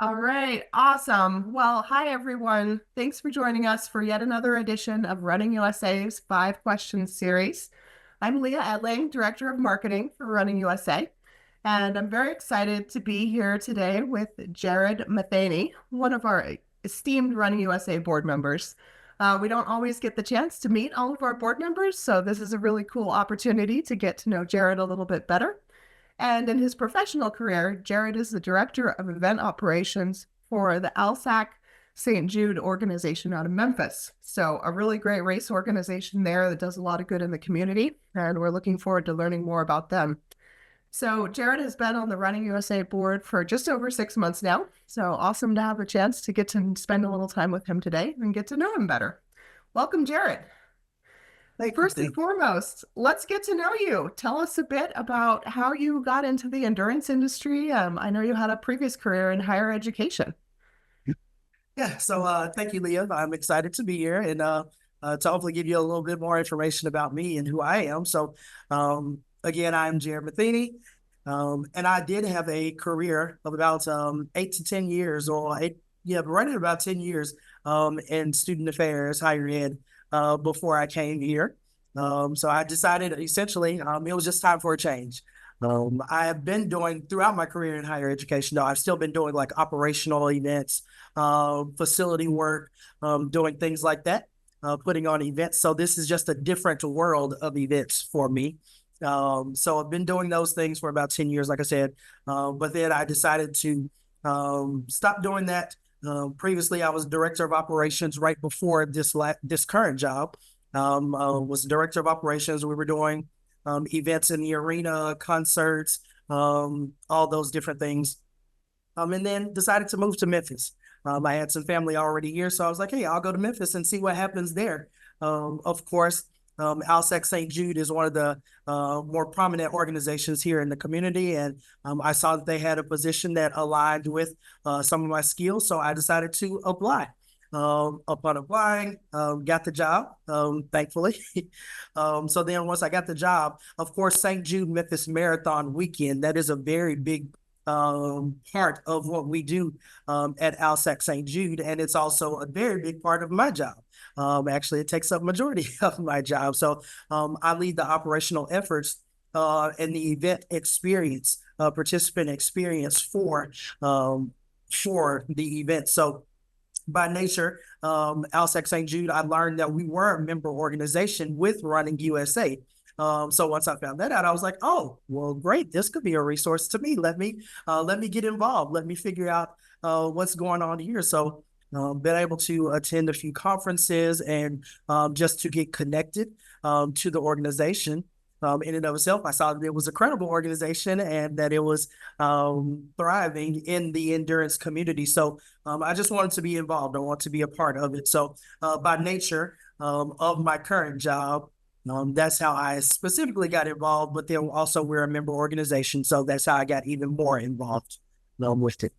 All right, awesome. Well, hi everyone. Thanks for joining us for yet another edition of Running USA's 5 Questions series. I'm Leah Edling, Director of Marketing for Running USA, and I'm very excited to be here today with Jarod Matheney, one of our esteemed Running USA board members. We don't always get the chance to meet all of our board members, so this is a really cool opportunity to get to know Jarod a little bit better. And in his professional career, Jarod is the director of event operations for the ALSAC St. Jude organization out of Memphis. So, a really great race organization there that does a lot of good in the community. And we're looking forward to learning more about them. So, Jarod has been on the Running USA board for just over 6 months now. So, awesome to have a chance to get to spend a little time with him today and get to know him better. Welcome, Jarod. Thank you. First and foremost, let's get to know you. Tell us a bit about how you got into the endurance industry. I know you had a previous career in higher education. Thank you, Leah. I'm excited to be here and to hopefully give you a little bit more information about me and who I am. Again, I'm Jarod Matheney, and I did have a career of about 8 to 10 years, right at about 10 years in student affairs, higher ed, before I came here. So I decided essentially it was just time for a change. I have been doing throughout my career in higher education, though I've still been doing like operational events, facility work, doing things like that, putting on events. So this is just a different world of events for me. So I've been doing those things for about 10 years, like I said, but then I decided to stop doing that. Previously, I was director of operations right before this current job. Was director of operations. We were doing events in the arena, concerts, all those different things. And then decided to move to Memphis. I had some family already here, so I was like, hey, I'll go to Memphis and see what happens there. Of course, ALSAC St. Jude is one of the more prominent organizations here in the community, and I saw that they had a position that aligned with some of my skills, so I decided to apply. Upon applying, got the job, thankfully. So then once I got the job, of course, St. Jude Memphis Marathon weekend, that is a very big part of what we do at ALSAC St. Jude, and it's also a very big part of my job. Actually, it takes up majority of my job. So I lead the operational efforts and the event experience, participant experience for the event. So by nature, ALSAC St. Jude, I learned that we were a member organization with Running USA. So once I found that out, I was like, oh, well, great. This could be a resource to me. Let me get involved. Let me figure out what's going on here. So been able to attend a few conferences and just to get connected to the organization. In and of itself, I saw that it was a credible organization and that it was thriving in the endurance community. So I just wanted to be involved. I want to be a part of it. So by nature of my current job, that's how I specifically got involved. But then also we're a member organization, so that's how I got even more involved with it.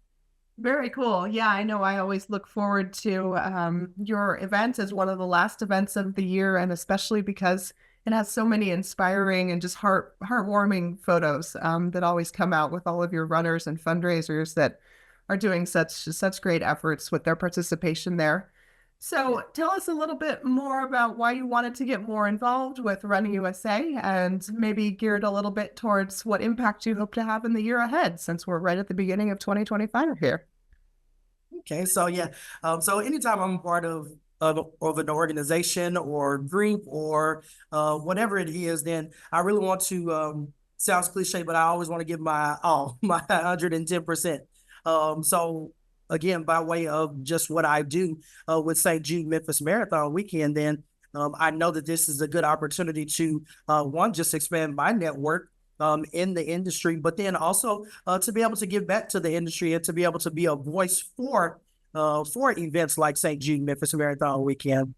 Very cool. Yeah, I know I always look forward to your event as one of the last events of the year, and especially because it has so many inspiring and just heartwarming photos that always come out with all of your runners and fundraisers that are doing such great efforts with their participation there. So tell us a little bit more about why you wanted to get more involved with Running USA and maybe geared a little bit towards what impact you hope to have in the year ahead, since we're right at the beginning of 2025 here. Okay, so yeah, so anytime I'm part of an organization or group or whatever it is, then I really want to. Sounds cliche, but I always want to give my all, my 110%. So again, by way of just what I do with St. Jude Memphis Marathon weekend, then I know that this is a good opportunity to one, just expand my network in the industry, but then also to be able to give back to the industry and to be able to be a voice for events like St. Jude Memphis Marathon weekend.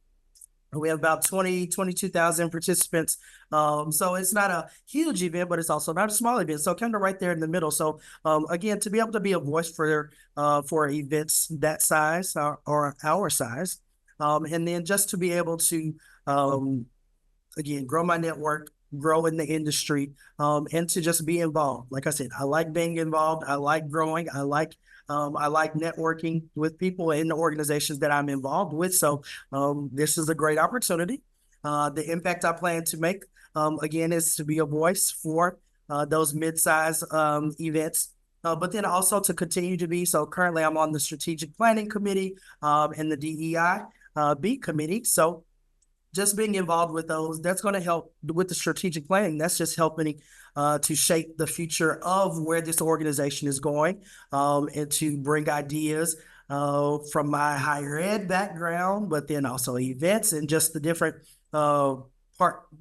We have about 22,000 participants. So it's not a huge event, but it's also not a small event. So kind of right there in the middle. So again, to be able to be a voice for events that size or our size, and then just to be able to again grow my network, grow in the industry, and to just be involved. Like I said, I like being involved. I like growing. I like networking with people in the organizations that I'm involved with. So this is a great opportunity. The impact I plan to make, again, is to be a voice for those mid-size events, but then also to continue to be. So currently, I'm on the strategic planning committee and the DEI B committee. So just being involved with those, that's going to help with the strategic planning. That's just helping to shape the future of where this organization is going, and to bring ideas from my higher ed background, but then also events and just the uh,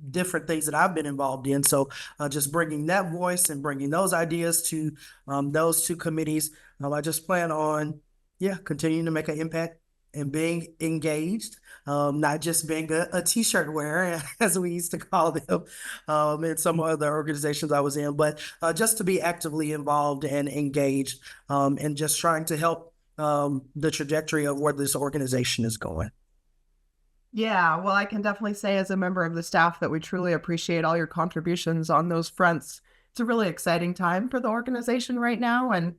different things that I've been involved in. So just bringing that voice and bringing those ideas to those two committees. I just plan on, yeah, continuing to make an impact and being engaged, not just being a t-shirt wearer, as we used to call them, in some other organizations I was in, but just to be actively involved and engaged, and just trying to help the trajectory of where this organization is going. Yeah, well, I can definitely say as a member of the staff that we truly appreciate all your contributions on those fronts. It's a really exciting time for the organization right now, and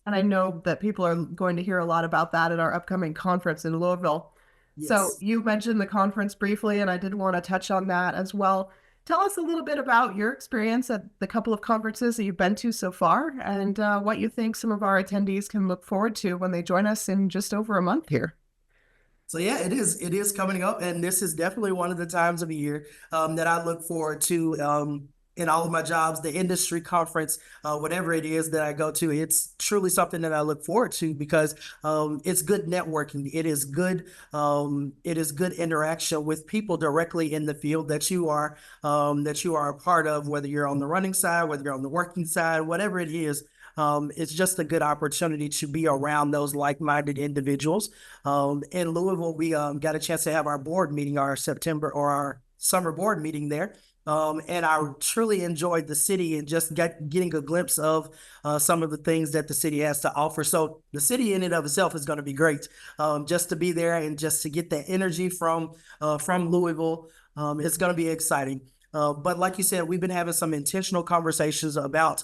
I know that people are going to hear a lot about that at our upcoming conference in Louisville. So Yes. you mentioned the conference briefly, and I did want to touch on that as well. Tell us a little bit about your experience at the couple of conferences that you've been to so far, and what you think some of our attendees can look forward to when they join us in just over a month here. So yeah, it is. It is coming up, and this is definitely one of the times of the year that I look forward to in all of my jobs. The industry conference, whatever it is that I go to, it's truly something that I look forward to because it's good networking. It is good. It is good interaction with people directly in the field that you are a part of, whether you're on the running side, whether you're on the working side, whatever it is. It's just a good opportunity to be around those like-minded individuals. In Louisville, we got a chance to have our board meeting, our September or our summer board meeting there. And I truly enjoyed the city and just getting a glimpse of some of the things that the city has to offer. So the city in and of itself is going to be great. Just to be there and just to get that energy from Louisville, it's going to be exciting. But like you said, we've been having some intentional conversations about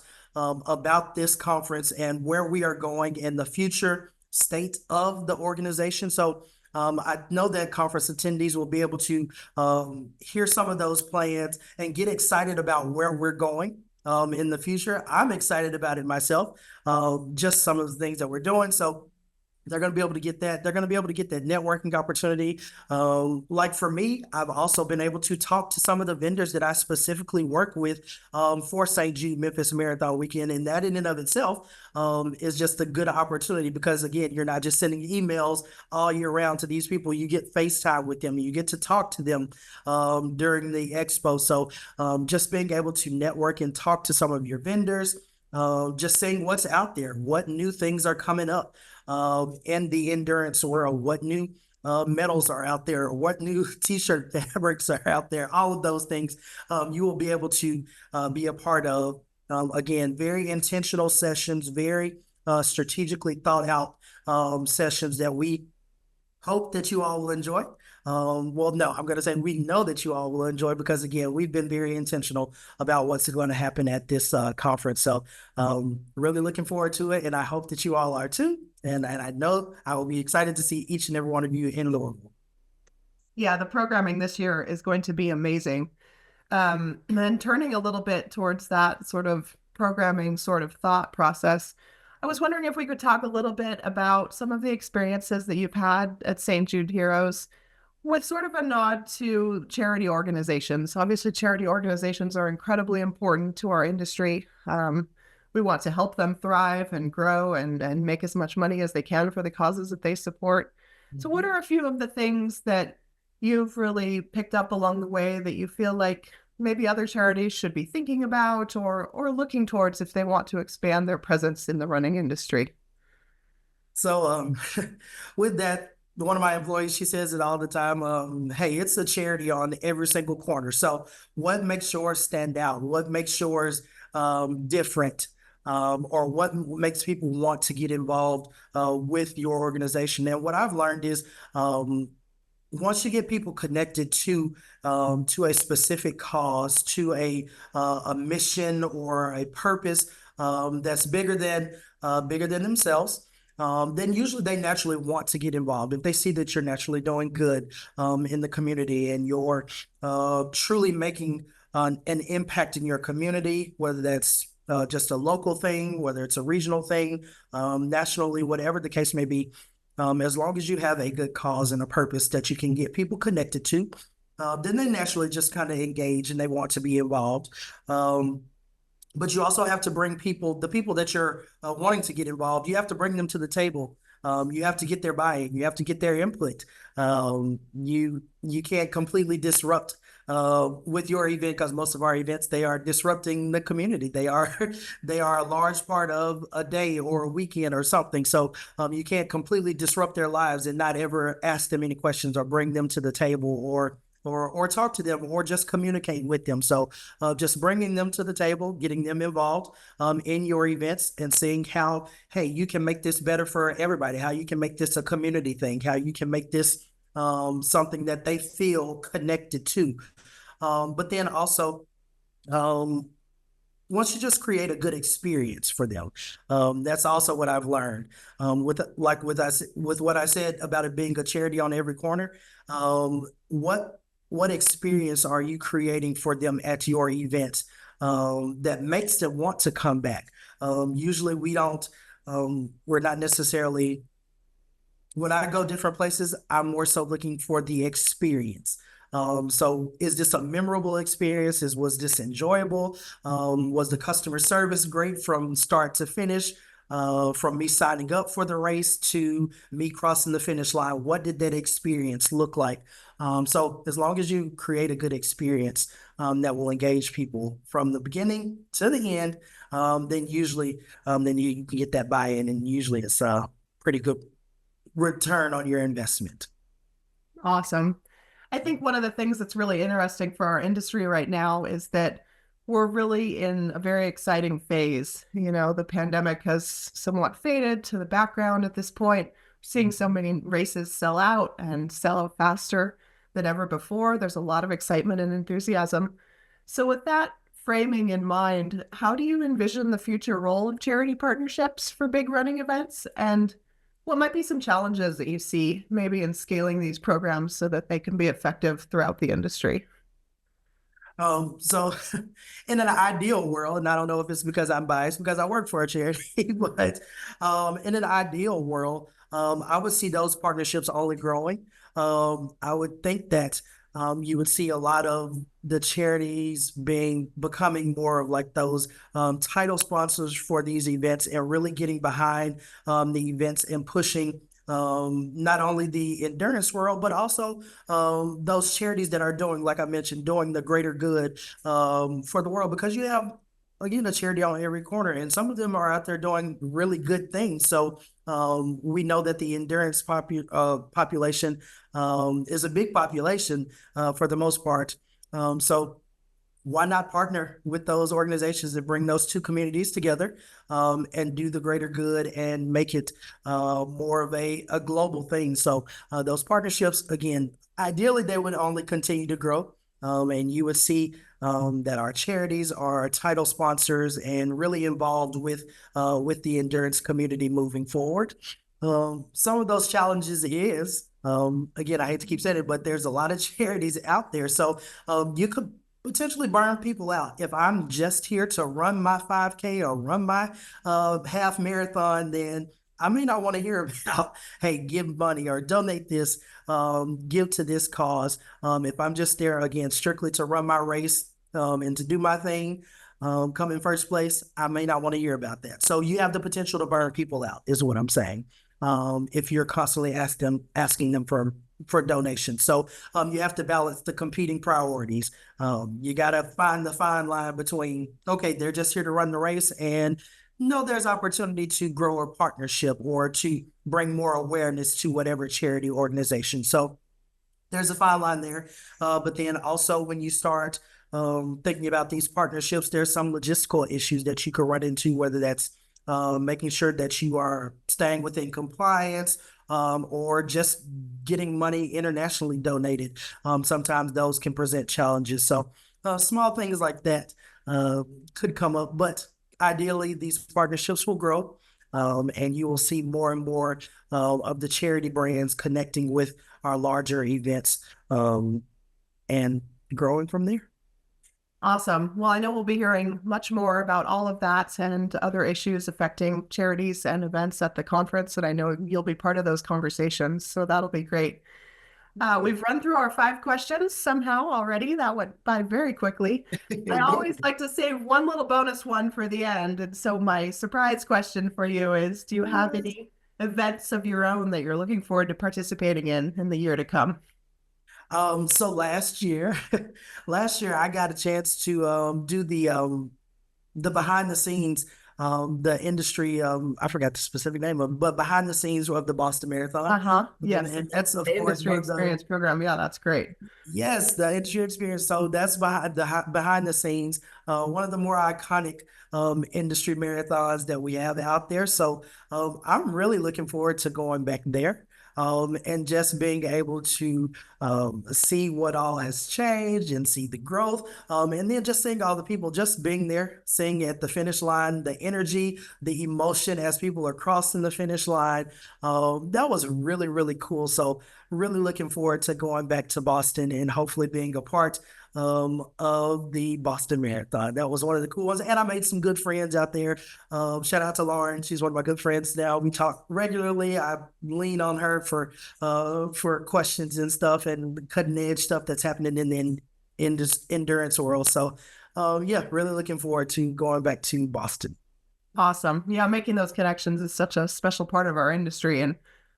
this conference and where we are going in the future state of the organization. So I know that conference attendees will be able to hear some of those plans and get excited about where we're going in the future. I'm excited about it myself, just some of the things that we're doing. So they're going to be able to get that. They're going to be able to get that networking opportunity. Like for me, I've also been able to talk to some of the vendors that I specifically work with for St. Jude Memphis Marathon Weekend. And that in and of itself is just a good opportunity because, again, you're not just sending emails all year round to these people. You get FaceTime with them. You get to talk to them during the expo. So just being able to network and talk to some of your vendors, just seeing what's out there, what new things are coming up in the endurance world, what new metals are out there, what new t-shirt fabrics are out there, all of those things you will be able to be a part of. Again, very intentional sessions, very strategically thought out sessions that we hope that you all will enjoy. Well, no, I'm going to say we know that you all will enjoy because, again, we've been very intentional about what's going to happen at this conference. So really looking forward to it, and I hope that you all are too. And I know I will be excited to see each and every one of you in Louisville. Yeah, the programming this year is going to be amazing. And then turning a little bit towards that sort of programming sort of thought process, I was wondering if we could talk a little bit about some of the experiences that you've had at St. Jude Heroes with sort of a nod to charity organizations. Obviously, charity organizations are incredibly important to our industry. We want to help them thrive and grow and make as much money as they can for the causes that they support. So, what are a few of the things that you've really picked up along the way that you feel like maybe other charities should be thinking about or looking towards if they want to expand their presence in the running industry? So with that, one of my employees, she says it all the time. Hey, it's a charity on every single corner. So what makes yours stand out? What makes yours different? Or what makes people want to get involved with your organization? And what I've learned is once you get people connected to a specific cause, to a mission or a purpose that's bigger than themselves, then usually they naturally want to get involved. If they see that you're naturally doing good in the community and you're truly making an impact in your community, whether that's just a local thing, whether it's a regional thing, nationally, whatever the case may be, as long as you have a good cause and a purpose that you can get people connected to, then they naturally just kind of engage and they want to be involved. But you also have to bring people, the people that you're wanting to get involved, you have to bring them to the table. You have to get their buy-in. You have to get their input. You can't completely disrupt with your event, because most of our events, they are disrupting the community. They are they are a large part of a day or a weekend or something. So you can't completely disrupt their lives and not ever ask them any questions or bring them to the table or talk to them or just communicate with them. So just bringing them to the table, getting them involved in your events and seeing how, hey, you can make this better for everybody, how you can make this a community thing, how you can make this something that they feel connected to. But then also, um, once you just create a good experience for them, that's also what I've learned. With what I said about it being a charity on every corner, what experience are you creating for them at your events that makes them want to come back? Usually, we're not necessarily, when I go different places, I'm more so looking for the experience. So is this a memorable experience? Was this enjoyable? Was the customer service great from start to finish? From me signing up for the race to me crossing the finish line, what did that experience look like? So as long as you create a good experience that will engage people from the beginning to the end, then usually then you can get that buy-in, and usually it's a pretty good return on your investment. Awesome. I think one of the things that's really interesting for our industry right now is that we're really in a very exciting phase. You know, the pandemic has somewhat faded to the background at this point. Seeing so many races sell out and sell out faster than ever before. There's a lot of excitement and enthusiasm. So, with that framing in mind, how do you envision the future role of charity partnerships for big running events? And what might be some challenges that you see maybe in scaling these programs so that they can be effective throughout the industry? So in an ideal world, and I don't know if it's because I'm biased because I work for a charity, but in an ideal world, I would see those partnerships only growing. I would think that you would see a lot of the charities becoming more of like those title sponsors for these events and really getting behind the events and pushing not only the endurance world, but also those charities that are doing, like I mentioned, doing the greater good for the world, because you have, again, a charity on every corner, and some of them are out there doing really good things. So we know that the endurance population is a big population for the most part. So why not partner with those organizations that bring those two communities together and do the greater good and make it more of a global thing? So those partnerships, again, ideally they would only continue to grow, and you would see that our charities are title sponsors and really involved with the endurance community moving forward. Some of those challenges is, again, I hate to keep saying it, but there's a lot of charities out there. So you could potentially burn people out. If I'm just here to run my 5K or run my half marathon, then I may not want to hear about, hey, give money or donate this, give to this cause. If I'm just there, again, strictly to run my race and to do my thing, come in first place, I may not want to hear about that. So you have the potential to burn people out, is what I'm saying. If you're constantly asking them for donations. So you have to balance the competing priorities. You got to find the fine line between, okay, they're just here to run the race, and no, there's opportunity to grow a partnership or to bring more awareness to whatever charity organization. So there's a fine line there. But then also when you start thinking about these partnerships, there's some logistical issues that you could run into, whether that's making sure that you are staying within compliance, or just getting money internationally donated. Sometimes those can present challenges. So small things like that uh, could come up, but ideally these partnerships will grow. And you will see more and more of the charity brands connecting with our larger events and growing from there. Awesome. Well, I know we'll be hearing much more about all of that and other issues affecting charities and events at the conference. And I know you'll be part of those conversations. So that'll be great. We've run through our 5 questions somehow already. That went by very quickly. I always like to save one little bonus one for the end. And so my surprise question for you is, do you have any events of your own that you're looking forward to participating in the year to come? So last year, last year I got a chance to do the behind the scenes, the industry, I forgot the specific name of, but behind the scenes of the Boston Marathon. Uh-huh. And, Yes. and that's of The course industry one of the experience program. Yeah, that's great. yes, the industry experience. So that's behind the scenes, one of the more iconic industry marathons that we have out there. So I'm really looking forward to going back there. And just being able to see what all has changed and see the growth. And then just seeing all the people just being there, seeing at the finish line, the energy, the emotion as people are crossing the finish line. That was really, really cool. So really looking forward to going back to Boston and hopefully being a part of the Boston Marathon. That was one of the cool ones. And I made some good friends out there. Shout out to Lauren. She's one of my good friends now. We talk regularly. I lean on her for questions and stuff and cutting edge stuff that's happening in this endurance world. So yeah, really looking forward to going back to Boston. Awesome. Yeah, making those connections is such a special part of our industry. And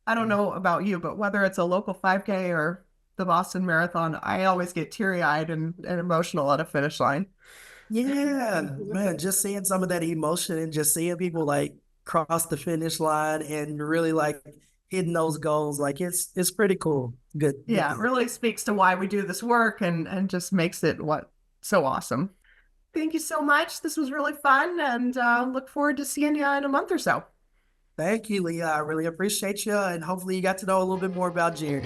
I don't know about you, but whether it's a local 5K or the Boston Marathon, I always get teary-eyed and emotional at a finish line. Yeah, man, just seeing some of that emotion and just seeing people like cross the finish line and really like hitting those goals, like it's pretty cool. Good, good Yeah, it deal. really speaks to why we do this work and just makes it what so awesome. Thank you so much. This was really fun and look forward to seeing you in a month or so. Thank you, Leah. I really appreciate you, and hopefully you got to know a little bit more about Jared.